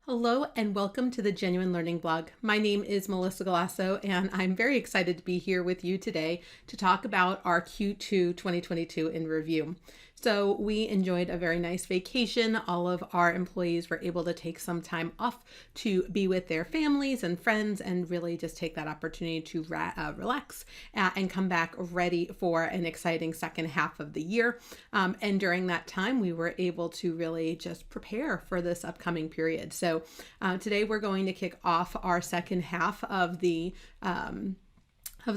Hello and welcome to the Genuine Learning Blog. My name is Melissa Galasso and I'm very excited to be here with you today to talk about our Q2 2022 in review. So we enjoyed a very nice vacation. All of our employees were able to take some time off to be with their families and friends and really just take that opportunity to relax and come back ready for an exciting second half of the year. And during that time, we were able to really just prepare for this upcoming period. So today we're going to kick off our second half of the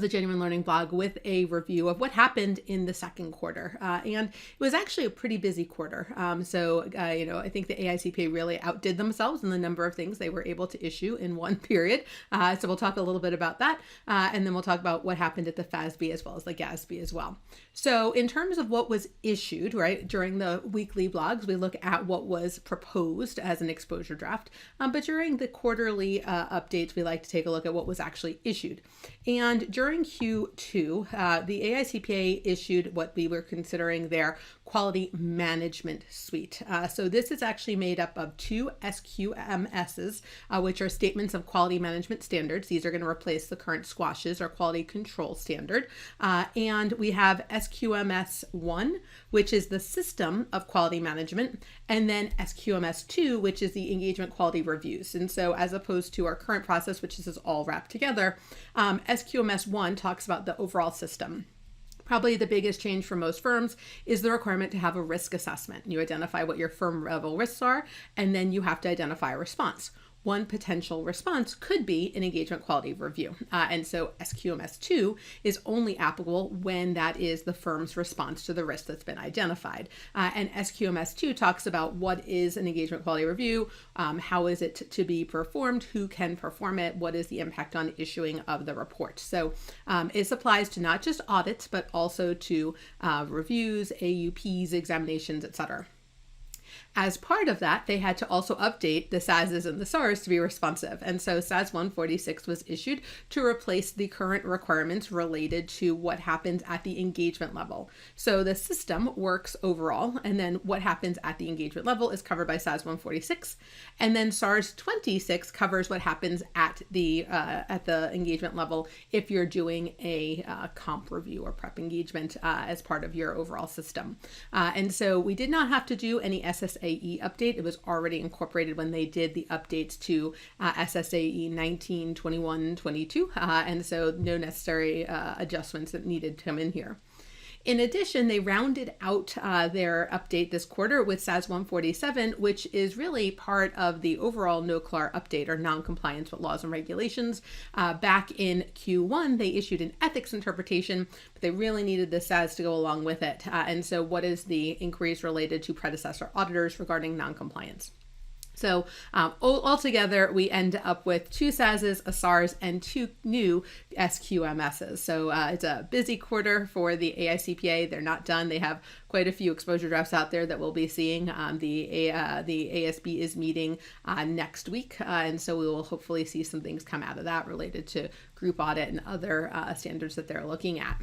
Genuine Learning Blog with a review of what happened in the second quarter. And it was actually a pretty busy quarter. I think the AICPA really outdid themselves in the number of things they were able to issue in one period. So we'll talk a little bit about that. And then we'll talk about what happened at the FASB as well as the GASB as well. So in terms of what was issued, right, during the weekly blogs, we look at what was proposed as an exposure draft. But during the quarterly updates, we like to take a look at what was actually issued. And during Q2, the AICPA issued what we were considering their quality management suite. So this is actually made up of two SQMSs, which are statements of quality management standards. These are going to replace the current SQUASHs or quality control standard. And we have SQMS 1, which is the system of quality management, and then SQMS 2, which is the engagement quality reviews. And so as opposed to our current process, which is all wrapped together, SQMS 1 talks about the overall system. Probably the biggest change for most firms is the requirement to have a risk assessment. You identify what your firm level risks are, and then you have to identify a response. One potential response could be an engagement quality review. And so SQMS 2 is only applicable when that is the firm's response to the risk that's been identified. And SQMS 2 talks about what is an engagement quality review, how is it to be performed, who can perform it, what is the impact on issuing of the report. So this applies to not just audits, but also to reviews, AUPs, examinations, etc. As part of that, they had to also update the SASs and the SARs to be responsive. And so SAS 146 was issued to replace the current requirements related to what happens at the engagement level. So the system works overall, and then what happens at the engagement level is covered by SAS 146. And then SARS 26 covers what happens at the engagement level if you're doing a comp review or prep engagement as part of your overall system. And so we did not have to do any SSAE update. It was already incorporated when they did the updates to SSAE 19, 21, 22. And so no necessary adjustments that needed to come in here. In addition, they rounded out their update this quarter with SAS 147, which is really part of the overall NOCLAR update or non-compliance with laws and regulations. Back in Q1, they issued an ethics interpretation, but they really needed the SAS to go along with it. And so what is the inquiries related to predecessor auditors regarding non-compliance? So altogether, we end up with two SASs, a SARs, and two new SQMSs. So it's a busy quarter for the AICPA. They're not done. They have quite a few exposure drafts out there that we'll be seeing. The ASB is meeting next week, and so we will hopefully see some things come out of that related to group audit and other standards that they're looking at.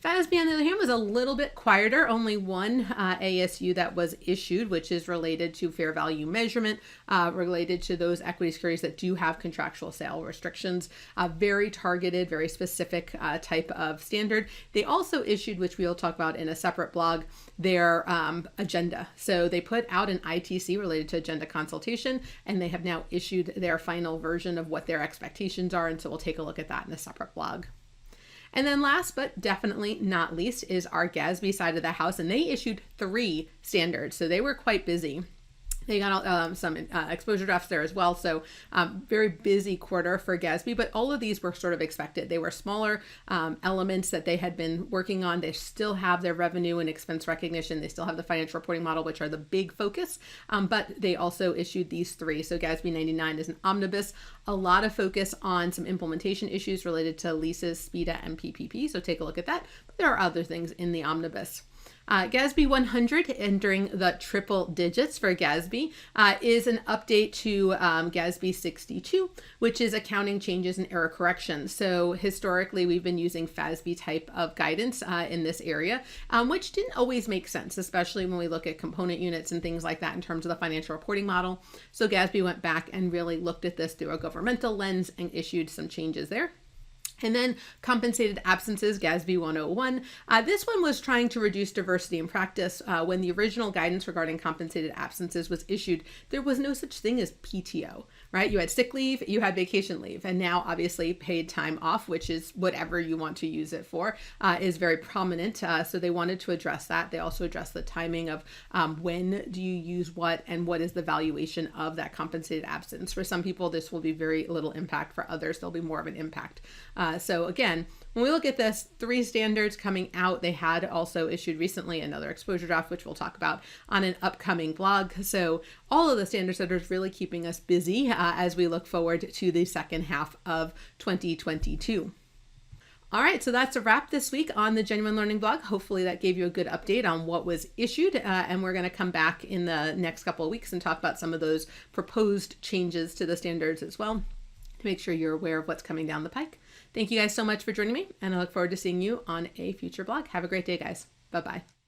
FASB, on the other hand, was a little bit quieter. Only one ASU that was issued, which is related to fair value measurement, related to those equity securities that do have contractual sale restrictions. Very targeted, very specific type of standard. They also issued, which we'll talk about in a separate blog, their agenda. So they put out an ITC related to agenda consultation, and they have now issued their final version of what their expectations are. And so we'll take a look at that in a separate blog. And then last but definitely not least is our GASB side of the house, and they issued 3 standards. So they were quite busy. They got some exposure drafts there as well. So very busy quarter for GASB, but all of these were sort of expected. They were smaller elements that they had been working on. They still have their revenue and expense recognition. They still have the financial reporting model, which are the big focus, but they also issued these 3. So GASB 99 is an omnibus, a lot of focus on some implementation issues related to leases, SPIDA, and PPP. So take a look at that. But there are other things in the omnibus. GASB 100, entering the triple digits for GASB, is an update to GASB 62, which is accounting changes and error corrections. So historically, we've been using FASB type of guidance in this area, which didn't always make sense, especially when we look at component units and things like that in terms of the financial reporting model. So GASB went back and really looked at this through a governmental lens and issued some changes there. And then compensated absences, GASB 101. This one was trying to reduce diversity in practice. When the original guidance regarding compensated absences was issued, there was no such thing as PTO, right? You had sick leave, you had vacation leave, and now obviously paid time off, which is whatever you want to use it for, is very prominent. So they wanted to address that. They also addressed the timing of when do you use what and what is the valuation of that compensated absence. For some people, this will be very little impact. For others, there'll be more of an impact. So again, when we look at this, 3 standards coming out, they had also issued recently another exposure draft, which we'll talk about on an upcoming blog. So all of the standard setters really keeping us busy as we look forward to the second half of 2022. All right, so that's a wrap this week on the Genuine Learning blog. Hopefully that gave you a good update on what was issued, and we're going to come back in the next couple of weeks and talk about some of those proposed changes to the standards as well, to make sure you're aware of what's coming down the pike. Thank you guys so much for joining me, and I look forward to seeing you on a future blog. Have a great day, guys. Bye-bye.